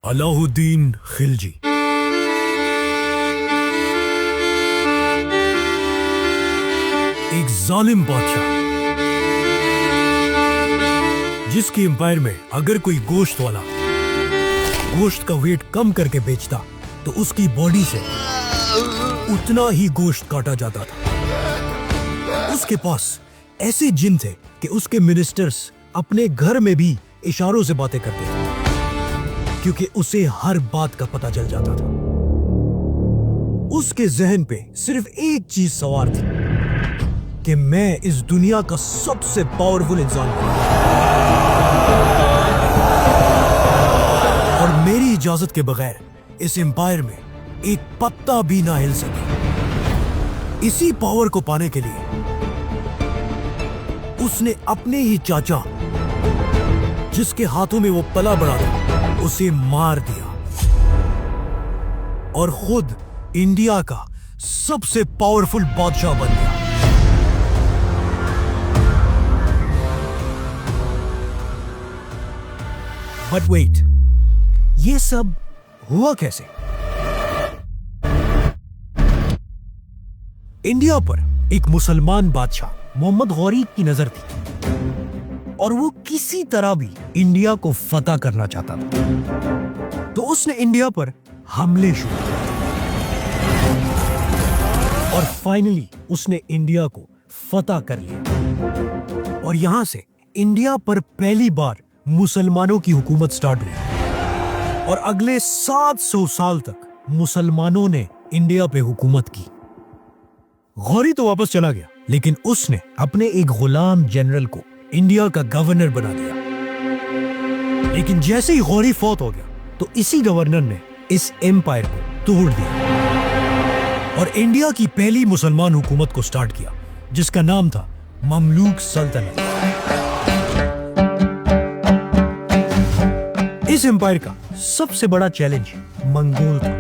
अलाउद्दीन खिलजी। एक जालिम बादशाह जिसके एम्पायर में अगर कोई गोश्त वाला गोश्त का वेट कम करके बेचता तो उसकी बॉडी से उतना ही गोश्त काटा जाता था। उसके पास ऐसे जिन थे कि उसके मिनिस्टर्स अपने घर में भी इशारों से बातें करते थे क्योंकि उसे हर बात का पता चल जाता था। उसके जहन पे सिर्फ एक चीज सवार थी कि मैं इस दुनिया का सबसे पावरफुल इंसान हूं और मेरी इजाजत के बगैर इस एम्पायर में एक पत्ता भी ना हिल सके। इसी पावर को पाने के लिए उसने अपने ही चाचा जिसके हाथों में वो पला बड़ा था उसे मार दिया और खुद इंडिया का सबसे पावरफुल बादशाह बन गया। बट वेट, ये सब हुआ कैसे? इंडिया पर एक मुसलमान बादशाह मोहम्मद गौरी की नजर थी और वो किसी तरह भी इंडिया को फतह करना चाहता था। तो उसने इंडिया पर हमले शुरू किए और फाइनली उसने इंडिया को फतह कर लिया और यहां से इंडिया पर पहली बार मुसलमानों की हुकूमत स्टार्ट हुई और अगले 700 साल तक मुसलमानों ने इंडिया पे हुकूमत की। गौरी तो वापस चला गया लेकिन उसने अपने एक गुलाम जनरल को इंडिया का गवर्नर बना दिया। लेकिन जैसे ही गौरी फौत हो गया तो इसी गवर्नर ने इस एम्पायर को तोड़ दिया और इंडिया की पहली मुसलमान हुकूमत को स्टार्ट किया जिसका नाम था ममलूक सल्तनत। इस एम्पायर का सबसे बड़ा चैलेंज मंगोल था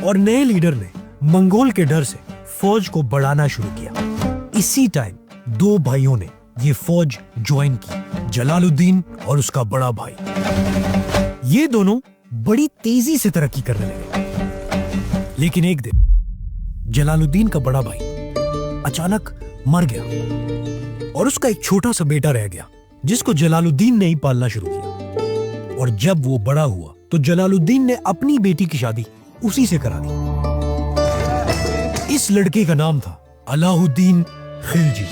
और नए लीडर ने मंगोल के डर से फौज को बढ़ाना शुरू किया। इसी टाइम दो भाइयों ने ये फौज ज्वाइन की, जलालुद्दीन और उसका बड़ा भाई। ये दोनों बड़ी तेजी से तरक्की करने लगे लेकिन एक दिन जलालुद्दीन का बड़ा भाई अचानक मर गया और उसका एक छोटा सा बेटा रह गया जिसको जलालुद्दीन ने ही पालना शुरू किया। और जब वो बड़ा हुआ तो जलालुद्दीन ने अपनी बेटी की शादी उसी से करा दी। इस लड़के का नाम था अलाउद्दीन खिलजी।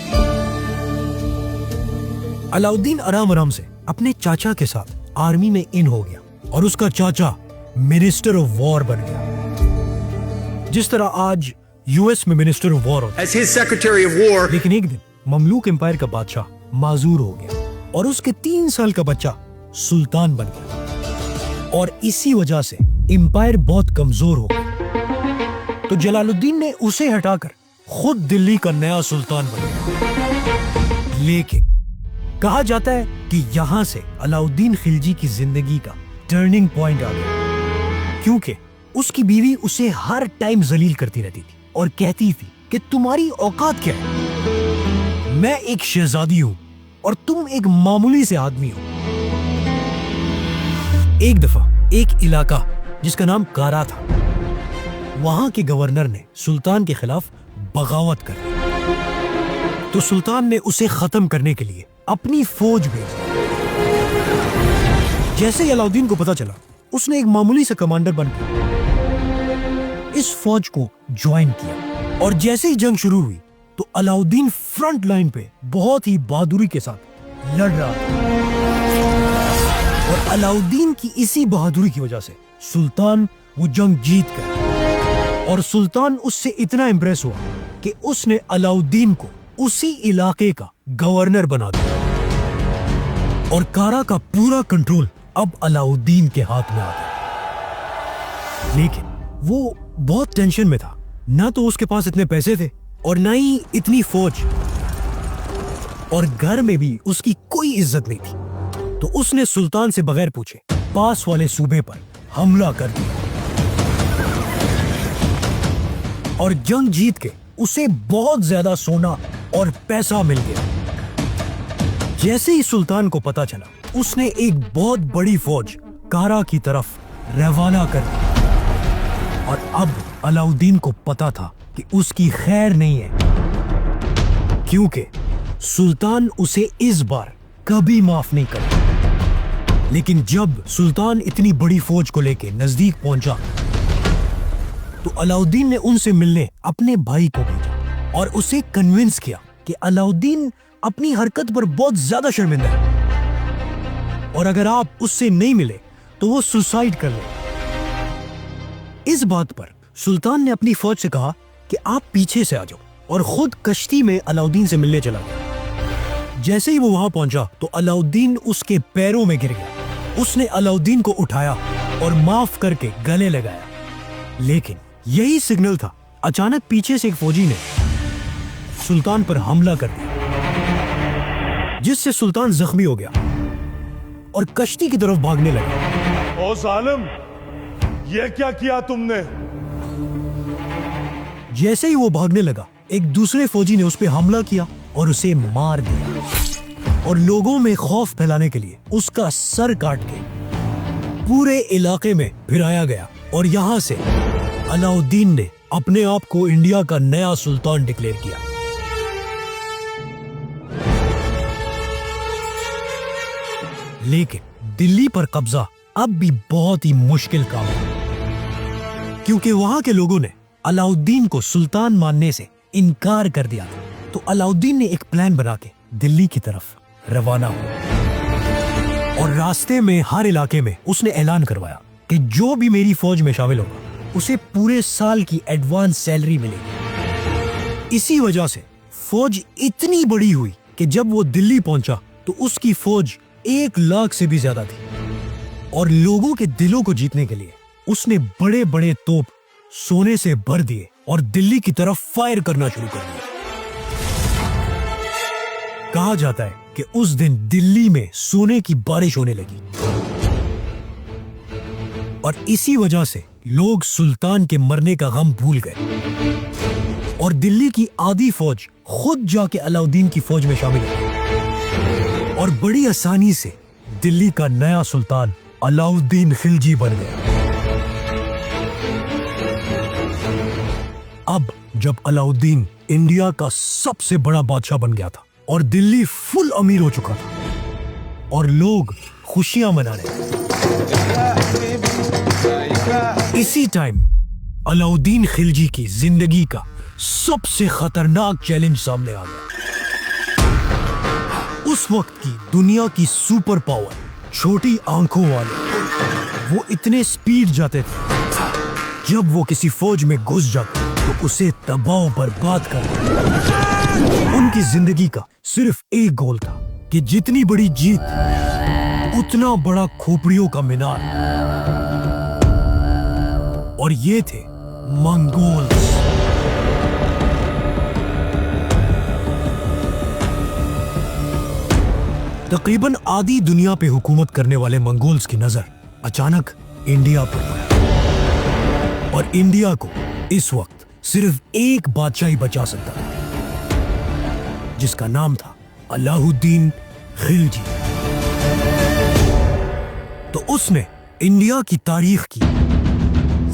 अलाउद्दीन आराम आराम से अपने चाचा के साथ आर्मी में इन हो गया और उसका चाचा मिनिस्टर ऑफ वॉर बन गया, जिस तरह आज यूएस में मिनिस्टर ऑफ वॉर होता है। लेकिन एक दिन ममलूक एम्पायर का बादशाह माजूर हो गया और उसके 3 साल का बच्चा सुल्तान बन गया और इसी वजह से एम्पायर बहुत कमजोर हो गया। तो जलालुद्दीन ने उसे हटाकर खुद दिल्ली का नया सुल्तान बन गया। लेकिन कहा जाता है कि यहां से अलाउद्दीन खिलजी की जिंदगी का टर्निंग पॉइंट आ गया क्योंकि उसकी बीवी उसे हर टाइम जलील करती रहती थी और कहती थी कि तुम्हारी औकात क्या है? मैं एक शहजादी हूं और तुम एक मामूली से आदमी हो। एक दफा एक इलाका जिसका नाम कारा था, वहां के गवर्नर ने सुल्तान के खिलाफ बगावत कर दी तो सुल्तान ने उसे खत्म करने के लिए अपनी फौज भेजी। जैसे ही अलाउद्दीन को पता चला उसने एक मामूली सा कमांडर बनकर इस फौज को ज्वाइन किया और जैसे ही जंग शुरू हुई तो अलाउद्दीन फ्रंट लाइन पे बहुत ही बहादुरी के साथ लड़ रहा था और अलाउद्दीन की इसी बहादुरी की वजह से सुल्तान वो जंग जीत गया और सुल्तान उससे इतना इंप्रेस हुआ कि उसने अलाउद्दीन को उसी इलाके का गवर्नर बना दिया और कारा का पूरा कंट्रोल अब अलाउद्दीन के हाथ में आ गया। लेकिन वो बहुत टेंशन में था, ना तो उसके पास इतने पैसे थे और ना ही इतनी फौज और घर में भी उसकी कोई इज्जत नहीं थी। तो उसने सुल्तान से बगैर पूछे पास वाले सूबे पर हमला कर दिया और जंग जीत के उसे बहुत ज्यादा सोना और पैसा मिल गया। जैसे ही सुल्तान को पता चला उसने एक बहुत बड़ी फौज कारा की तरफ रवाना कर दिया। और अब अलाउद्दीन को पता था कि उसकी खैर नहीं है, क्योंकि सुल्तान उसे इस बार कभी माफ नहीं करेगा। लेकिन जब सुल्तान इतनी बड़ी फौज को लेकर नजदीक पहुंचा तो अलाउद्दीन ने उनसे मिलने अपने भाई को भेजा और उसे कन्विंस किया कि अलाउद्दीन अपनी हरकत पर बहुत ज्यादा शर्मिंदा है और अगर आप उससे नहीं मिले तो वो सुसाइड कर ले। इस बात पर सुल्तान ने अपनी फौज से कहा कि आप पीछे से आ जाओ और खुद कश्ती में अलाउद्दीन से मिलने चला गया। जैसे ही वो वहां पहुंचा तो अलाउद्दीन उसके पैरों में गिर गया। उसने अलाउद्दीन को उठाया और माफ करके गले लगाया, लेकिन यही सिग्नल था। अचानक पीछे से एक फौजी ने सुल्तान पर हमला कर दिया, जिससे सुल्तान जख्मी हो गया और कश्ती की तरफ भागने लगा। ओ जालिम, ये क्या किया तुमने? जैसे ही वो भागने लगा, एक दूसरे फौजी ने उस पर हमला किया और उसे मार दिया और लोगों में खौफ फैलाने के लिए उसका सर काट के पूरे इलाके में फिराया गया। और यहां से अलाउद्दीन ने अपने आप को इंडिया का नया सुल्तान डिक्लेयर किया। लेकिन दिल्ली पर कब्जा अब भी बहुत ही मुश्किल काम है, क्योंकि वहां के लोगों ने अलाउद्दीन को सुल्तान मानने से इनकार कर दिया था। तो अलाउद्दीन ने एक प्लान बना के दिल्ली की तरफ रवाना हुआ और रास्ते में हर इलाके में उसने ऐलान करवाया कि जो भी मेरी फौज में शामिल होगा उसे पूरे साल की एडवांस सैलरी मिलेगी। इसी वजह से फौज इतनी बड़ी हुई कि जब वो दिल्ली पहुंचा तो उसकी फौज 1 लाख से भी ज्यादा थी और लोगों के दिलों को जीतने के लिए उसने बड़े बड़े तोप सोने से भर दिए और दिल्ली की तरफ फायर करना शुरू कर दिया। कहा जाता है कि उस दिन दिल्ली में सोने की बारिश होने लगी और इसी वजह से लोग सुल्तान के मरने का गम भूल गए और दिल्ली की आधी फौज खुद जाके अलाउद्दीन की फौज में शामिल हो गई और बड़ी आसानी से दिल्ली का नया सुल्तान अलाउद्दीन खिलजी बन गया। अब जब अलाउद्दीन इंडिया का सबसे बड़ा बादशाह बन गया था और दिल्ली फुल अमीर हो चुका था और लोग खुशियां मना रहे थे, इसी टाइम अलाउद्दीन खिलजी की जिंदगी का सबसे खतरनाक चैलेंज सामने आ गया। उस वक्त की दुनिया की सुपर पावर छोटी आंखों वाले वो इतने स्पीड जाते थे, जब वो किसी फौज में घुस जाते तो उसे तबाह बर्बाद कर देते। उनकी जिंदगी का सिर्फ एक गोल था कि जितनी बड़ी जीत उतना बड़ा खोपड़ियों का मीनार, और ये थे मंगोल्स। तकरीबन आधी दुनिया पे हुकूमत करने वाले मंगोल्स की नजर अचानक इंडिया पर पड़ी और इंडिया को इस वक्त सिर्फ एक बादशाह ही बचा सकता था, जिसका नाम था अलाउद्दीन खिलजी। तो उसने इंडिया की तारीख की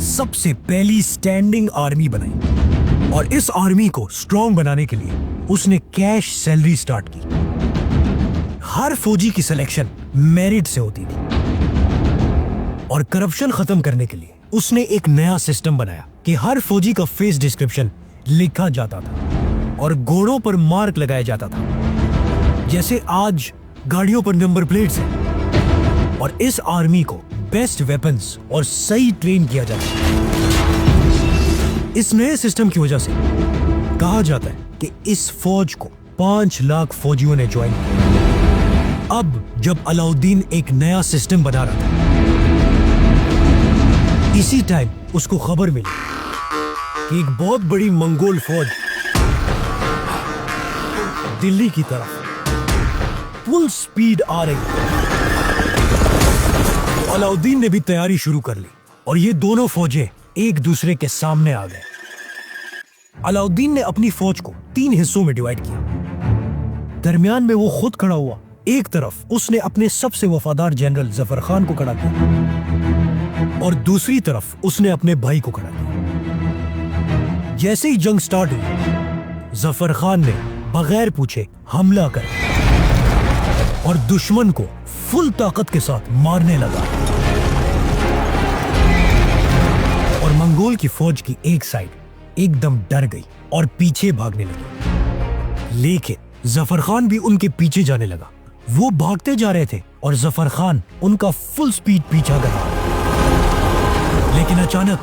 सबसे पहली स्टैंडिंग आर्मी बनाई और इस आर्मी को स्ट्रॉन्ग बनाने के लिए उसने कैश सैलरी स्टार्ट की। हर फौजी की सिलेक्शन मेरिट से होती थी और करप्शन खत्म करने के लिए उसने एक नया सिस्टम बनाया कि हर फौजी का फेस डिस्क्रिप्शन लिखा जाता था और घोड़ों पर मार्क लगाया जाता था, जैसे आज गाड़ियों पर नंबर प्लेट्स हैं। और इस आर्मी को बेस्ट वेपन्स और सही ट्रेन किया जाता है। इस नए सिस्टम की वजह से कहा जाता है कि इस फौज को 5 लाख फौजियों ने ज्वाइन किया। अब जब अलाउद्दीन एक नया सिस्टम बना रहा था, इसी टाइम उसको खबर मिली कि एक बहुत बड़ी मंगोल फौज दिल्ली की तरफ फुल स्पीड आ रही है। तो अलाउद्दीन ने भी तैयारी शुरू कर ली और ये दोनों फौजें एक दूसरे के सामने आ गए। अलाउद्दीन ने अपनी फौज को 3 हिस्सों में डिवाइड किया। दरमियान में वो खुद खड़ा हुआ। एक तरफ उसने अपने सबसे वफादार जनरल जफर खान को खड़ा किया और दूसरी तरफ उसने अपने भाई को खड़ा किया। जैसे ही जंग स्टार्ट हुई, जफर खान ने बगैर पूछे हमला कर और दुश्मन को फुल ताकत के साथ मारने लगा। और मंगोल की फौज की एक साइड एकदम डर गई और पीछे भागने लगी। लेकिन जफर खान भी उनके पीछे जाने लगा। वो भागते जा रहे थे और जफर खान उनका फुल स्पीड पीछा कर रहा। लेकिन अचानक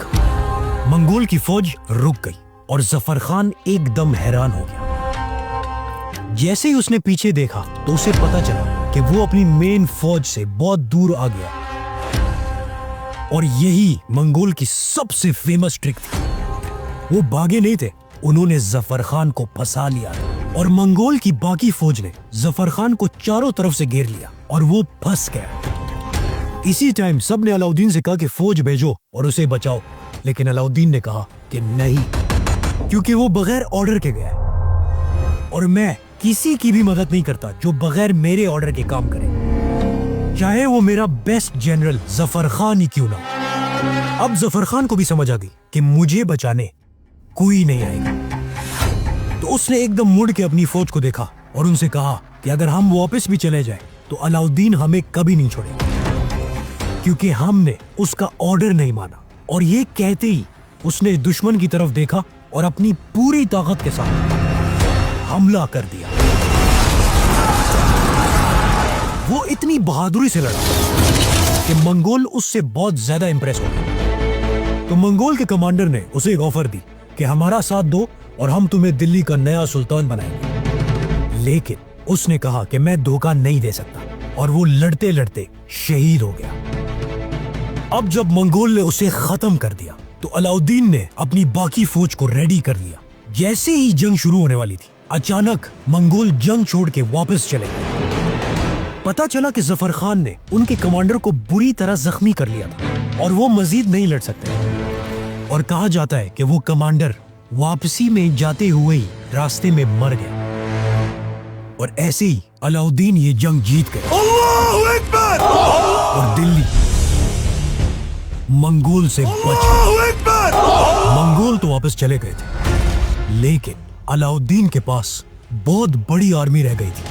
मंगोल की फौज रुक गई और जफर खान एकदम हैरान हो गया। जैसे ही उसने पीछे देखा तो उसे पता चला कि वो अपनी मेन फौज से बहुत दूर आ गया। और यही मंगोल की सबसे फेमस ट्रिक थी। वो भागे नहीं थे, उन्होंने जफर खान को फंसा लिया और मंगोल की बाकी फौज ने जफर खान को चारों तरफ से घेर लिया और वो फंस गया। इसी टाइम सबने अलाउद्दीन से कहा कि फौज भेजो और उसे बचाओ, लेकिन अलाउद्दीन ने कहा कि नहीं, क्योंकि वो बगैर ऑर्डर के गया है और मैं किसी की भी मदद नहीं करता जो बगैर मेरे ऑर्डर के काम करे, चाहे वो मेरा बेस्ट जनरल जफर खान ही क्यों ना हो। अब जफर खान को भी समझ आ गई कि मुझे बचाने कोई नहीं आएगा, तो उसने एकदम मुड़ के अपनी फौज को देखा और उनसे कहा कि अगर हम वापस भी चले जाएं तो अलाउद्दीन हमें कभी नहीं छोड़ेगा, क्योंकि हमने उसका ऑर्डर नहीं माना। और ये कहते ही उसने दुश्मन की तरफ देखा और अपनी पूरी ताकत के साथ हमला कर दिया। वो इतनी बहादुरी से लड़ा कि मंगोल उससे बहुत ज्यादा इंप्रेस हो गए। तो मंगोल के कमांडर ने उसे एक ऑफर दी कि हमारा साथ दो और हम तुम्हें दिल्ली का नया सुल्तान बनाएंगे। लेकिन उसने कहा कि मैं धोखा नहीं दे सकता और वो लड़ते लड़ते शहीद हो गया। अब जब मंगोल ने उसे खत्म कर दिया तो अलाउद्दीन ने अपनी बाकी फौज को रेडी कर लिया। जैसे ही जंग शुरू होने वाली थी, अचानक मंगोल जंग छोड़ के वापस चले गए। पता चला कि जफर खान ने उनके कमांडर को बुरी तरह जख्मी कर लिया था और वो मजीद नहीं लड़ सकते। और कहा जाता है कि वो कमांडर वापसी में जाते हुए ही रास्ते में मर गया। और ऐसे ही अलाउद्दीन ये जंग जीत गए और दिल्ली मंगोल से बच गई। मंगोल तो वापस चले गए थे, लेकिन अलाउद्दीन के पास बहुत बड़ी आर्मी रह गई थी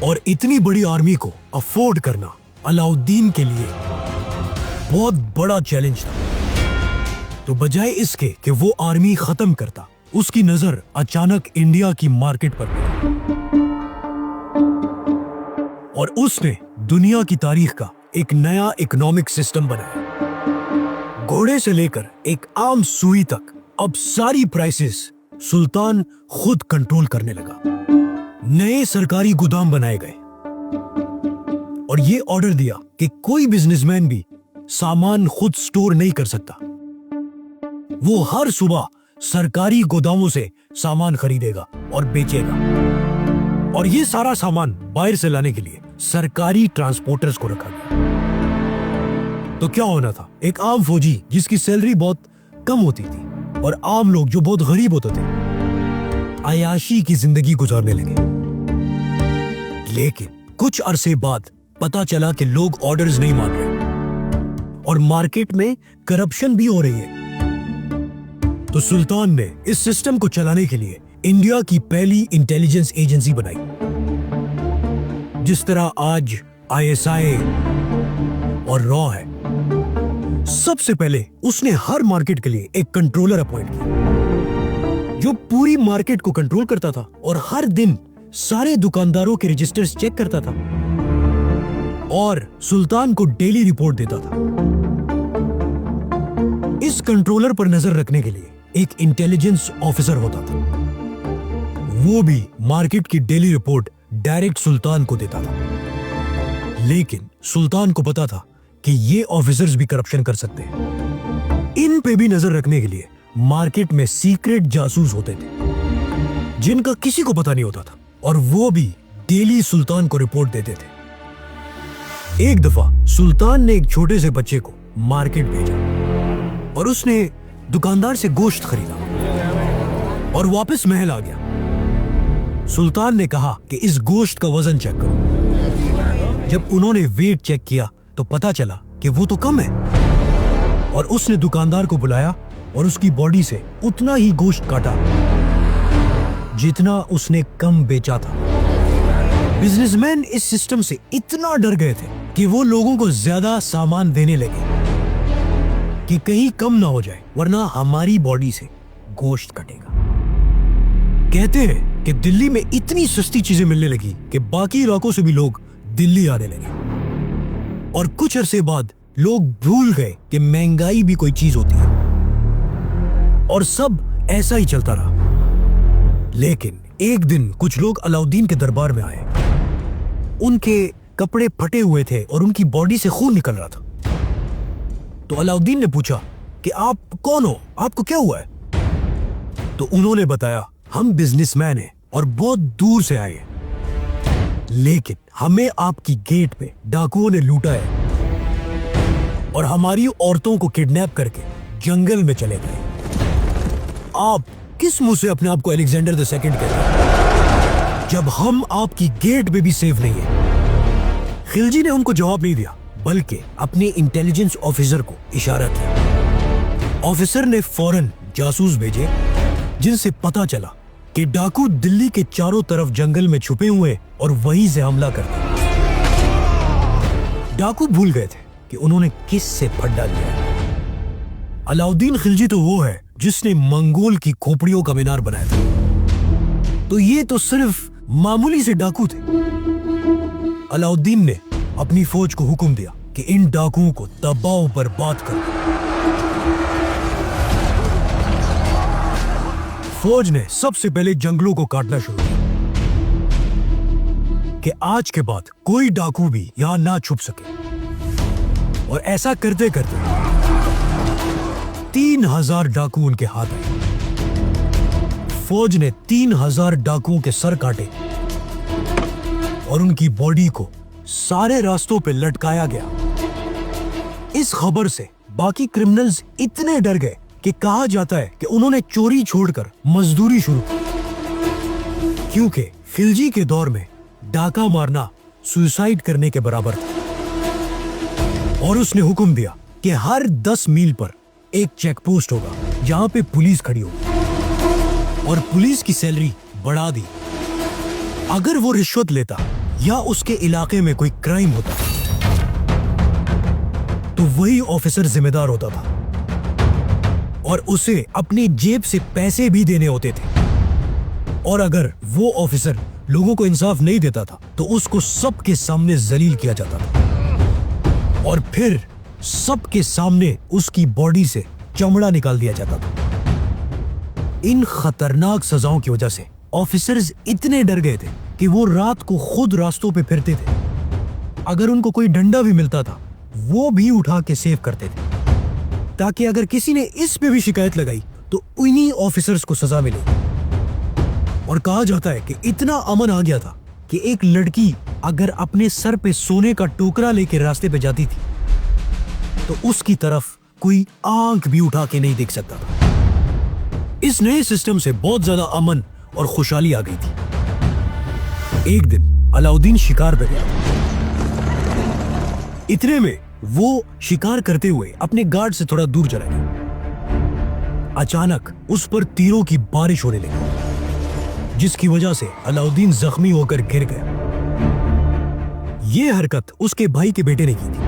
और इतनी बड़ी आर्मी को अफोर्ड करना अलाउद्दीन के लिए बहुत बड़ा चैलेंज था। तो बजाय इसके कि वो आर्मी खत्म करता, उसकी नजर अचानक इंडिया की मार्केट पर पड़ी और उसने दुनिया की तारीख का एक नया इकोनॉमिक सिस्टम बनाया। घोड़े से लेकर एक आम सुई तक अब सारी प्राइसेस सुल्तान खुद कंट्रोल करने लगा। नए सरकारी गोदाम बनाए गए और ये ऑर्डर दिया कि कोई बिजनेसमैन भी सामान खुद स्टोर नहीं कर सकता। वो हर सुबह सरकारी गोदामों से सामान खरीदेगा और बेचेगा और ये सारा सामान बाहर से लाने के लिए सरकारी ट्रांसपोर्टर्स को रखा गया। तो क्या होना था, एक आम फौजी जिसकी सैलरी बहुत कम होती थी और आम लोग जो बहुत गरीब होते थे, अयाशी की जिंदगी गुजारने लगे। लेकिन कुछ अरसे बाद पता चला कि लोग ऑर्डर्स नहीं मान रहे और मार्केट में करप्शन भी हो रही है। तो सुल्तान ने इस सिस्टम को चलाने के लिए इंडिया की पहली इंटेलिजेंस एजेंसी बनाई। जिस तरह आज ISI और रॉ है, सबसे पहले उसने हर मार्केट के लिए एक कंट्रोलर अपॉइंट किया जो पूरी मार्केट को कंट्रोल करता था और हर दिन सारे दुकानदारों के रजिस्टर्स चेक करता था और सुल्तान को डेली रिपोर्ट देता था। इस कंट्रोलर पर नजर रखने के लिए एक इंटेलिजेंस ऑफिसर होता था। वो भी मार्केट की डेली रिपोर्ट डायरेक्ट सुल्तान को देता था। लेकिन सुल्तान को पता था कि ये ऑफिसर्स भी करप्शन कर सकते हैं। इन पे भी नजर रखने के लिए मार्केट में सीक्रेट जासूस होते थे जिनका किसी को पता नहीं होता था और वो भी डेली सुल्तान को रिपोर्ट देते थे। एक दफा सुल्तान ने एक छोटे से बच्चे को मार्केट भेजा और उसने दुकानदार से गोश्त खरीदा और वापस महल आ गया। सुल्तान ने कहा कि इस गोश्त का वजन चेक करो। जब उन्होंने वेट चेक किया तो पता चला कि वो तो कम है। और उसने दुकानदार को बुलाया और उसकी बॉडी से उतना ही गोश्त काटा जितना उसने कम बेचा था। बिजनेसमैन इस सिस्टम से इतना डर गए थे कि वो लोगों को ज्यादा सामान देने लगे कि कहीं कम ना हो जाए, वरना हमारी बॉडी से गोश्त कटेगा। कहते हैं कि दिल्ली में इतनी सस्ती चीजें मिलने लगी कि बाकी इलाकों से भी लोग दिल्ली आने लगे और कुछ अरसे बाद लोग भूल गए कि महंगाई भी कोई चीज होती है और सब ऐसा ही चलता रहा। लेकिन एक दिन कुछ लोग अलाउद्दीन के दरबार में आए। उनके कपड़े फटे हुए थे और उनकी बॉडी से खून निकल रहा था। तो अलाउद्दीन ने पूछा कि आप कौन हो, आपको क्या हुआ है? तो उन्होंने बताया, हम बिजनेसमैन हैं और बहुत दूर से आए हैं, लेकिन हमें आपकी गेट पे डाकुओं ने लूटा है और हमारी औरतों को किडनैप करके जंगल में चले गए। आप किस मुंह से अपने आप को अलेक्जेंडर द सेकंड कहते हैं जब हम आपकी गेट पे भी सेफ नहीं है? खिलजी ने उनको जवाब नहीं दिया, बल्कि अपने इंटेलिजेंस ऑफिसर को इशारा किया। ऑफिसर ने फौरन जासूस भेजे जिनसे पता चला कि डाकू दिल्ली के चारों तरफ जंगल में छुपे हुए और वहीं से हमला करते। डाकू भूल गए थे कि उन्होंने किस से फड्डा लिया है। अलाउद्दीन खिलजी तो वो है जिसने मंगोल की खोपड़ियों का मीनार बनाया था, तो ये तो सिर्फ मामूली से डाकू थे। अलाउद्दीन ने अपनी फौज को हुक्म दिया कि इन डाकुओं को तबाह बर्बाद कर। फौज ने सबसे पहले जंगलों को काटना शुरू किया कि आज के बाद कोई डाकू भी यहां ना छुप सके। और ऐसा करते करते 3000 डाकू उनके हाथ आए। फौज ने 3000 डाकुओं के सर काटे और उनकी बॉडी को सारे रास्तों पे लटकाया गया। इस खबर से बाकी क्रिमिनल्स इतने डर गए कि कहा जाता है कि उन्होंने चोरी छोड़कर मजदूरी शुरू की, क्योंकि खिलजी के दौर में डाका मारना सुसाइड करने के बराबर था। और उसने हुक्म दिया कि हर 10 मील पर एक चेक पोस्ट होगा जहां पे पुलिस खड़ी होगी और पुलिस की सैलरी बढ़ा दी। अगर वो रिश्वत लेता या उसके इलाके में कोई क्राइम होता तो वही ऑफिसर जिम्मेदार होता था और उसे अपनी जेब से पैसे भी देने होते थे। और अगर वो ऑफिसर लोगों को इंसाफ नहीं देता था तो उसको सबके सामने जलील किया जाता था और फिर सबके सामने उसकी बॉडी से चमड़ा निकाल दिया जाता था। इन खतरनाक सजाओं की वजह से ऑफिसर्स इतने डर गए थे कि वो रात को खुद रास्तों पे फिरते थे। अगर उनको कोई डंडा भी मिलता था वो भी उठा के सेव करते थे, ताकि अगर किसी ने इस पे भी शिकायत लगाई तो उन्हीं ऑफिसर्स को सजा मिले। और कहा जाता है कि इतना अमन आ गया था कि एक लड़की अगर अपने सर पे सोने का टोकरा लेके रास्ते पे जाती थी तो उसकी तरफ कोई आंख भी उठा के नहीं देख सकता था। इस नए सिस्टम से बहुत ज्यादा अमन और खुशहाली आ गई थी। एक दिन अलाउद्दीन शिकार पे गया। इतने में वो शिकार करते हुए अपने गार्ड से थोड़ा दूर चला गया। अचानक उस पर तीरों की बारिश होने लगी, जिसकी वजह से अलाउद्दीन जख्मी होकर गिर गया। यह हरकत उसके भाई के बेटे ने की थी।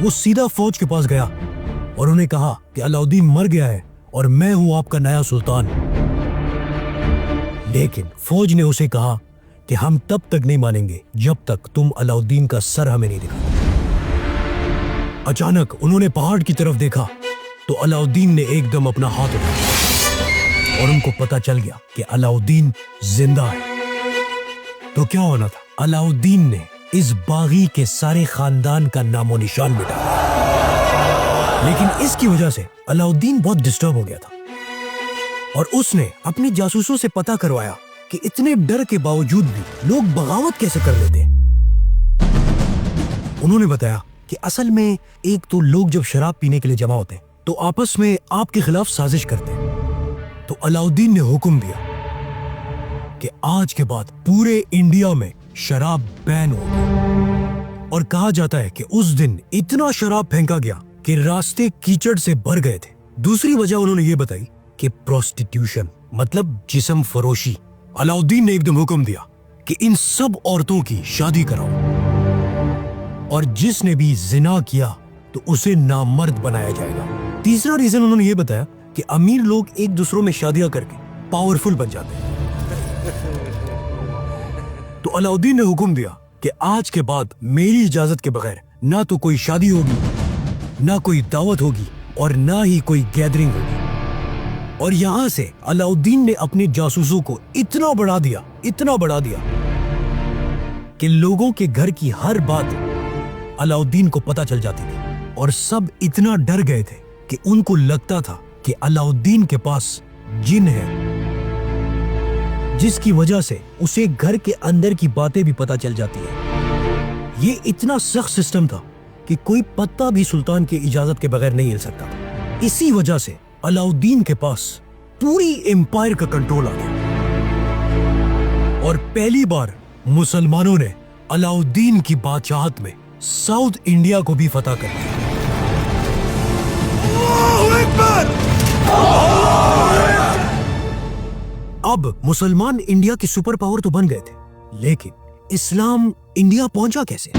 वो सीधा फौज के पास गया और उन्हें कहा कि अलाउद्दीन मर गया है और मैं हूं आपका नया सुल्तान। लेकिन फौज ने उसे कहा कि हम तब तक नहीं मानेंगे जब तक तुम अलाउद्दीन का सर हमें नहीं दिखा। अचानक उन्होंने पहाड़ की तरफ देखा तो अलाउद्दीन ने एकदम अपना हाथ उठाया और उनको पता चल गया कि अलाउद्दीन जिंदा है। तो क्या होना था, अलाउद्दीन ने इस बागी के सारे खानदान का नामो निशान मिटा दिया। लेकिन इसकी वजह से अलाउद्दीन बहुत डिस्टर्ब हो गया था और उसने अपने जासूसों से पता करवाया कि इतने डर के बावजूद भी लोग बगावत कैसे कर लेते हैं। उन्होंने बताया कि असल में एक तो लोग जब शराब पीने के लिए जमा होते हैं तो आपस में आपके खिलाफ साजिश करते हैं। तो अलाउद्दीन ने हुक्म दिया कि आज के बाद पूरे इंडिया में शराब बैन होगी। और कहा जाता है कि उस दिन इतना शराब फेंका गया कि रास्ते कीचड़ से भर गए थे। दूसरी वजह उन्होंने ये बताई कि प्रोस्टिट्यूशन मतलब जिस्म फरोशी। अलाउद्दीन ने एकदम हुक्म दिया कि इन सब औरतों की शादी कराओ और जिसने भी जिना किया तो उसे नामर्द बनाया जाएगा। तीसरा रीजन उन्होंने ये बताया कि अमीर लोग एक दूसरों में शादियां करके पावरफुल बन जाते हैं। तो अलाउद्दीन ने हुक्म दिया कि आज के बाद मेरी इजाजत के बगैर ना तो कोई शादी होगी, ना कोई दावत होगी और ना ही कोई गैदरिंग होगी। और यहां से अलाउद्दीन ने अपने जासूसों को इतना बढ़ा दिया कि लोगों के घर की हर बात अलाउद्दीन को पता चल जाती थी और सब इतना डर गए थे कि उनको लगता था कि अलाउद्दीन के पास जिन है, जिसकी वजह से उसे घर के अंदर की बातें भी पता चल जाती है। ये इतना सख्त सिस्टम था कि कोई पत्ता भी सुल्तान की इजाजत के बगैर नहीं हिल सकता था। इसी वजह से अलाउद्दीन के पास पूरी एम्पायर का कंट्रोल आ गया और पहली बार मुसलमानों ने अलाउद्दीन की बादशाहत में साउथ इंडिया को भी फतह कर लिया। अब मुसलमान इंडिया के सुपर पावर तो बन गए थे, लेकिन इस्लाम इंडिया पहुंचा कैसे?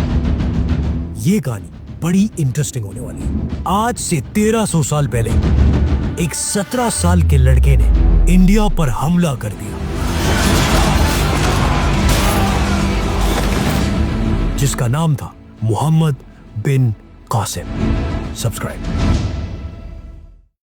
ये कहानी बड़ी इंटरेस्टिंग होने वाली है। आज से 1300 साल पहले एक 17 साल के लड़के ने इंडिया पर हमला कर दिया, जिसका नाम था मोहम्मद बिन कासिम। सब्सक्राइब।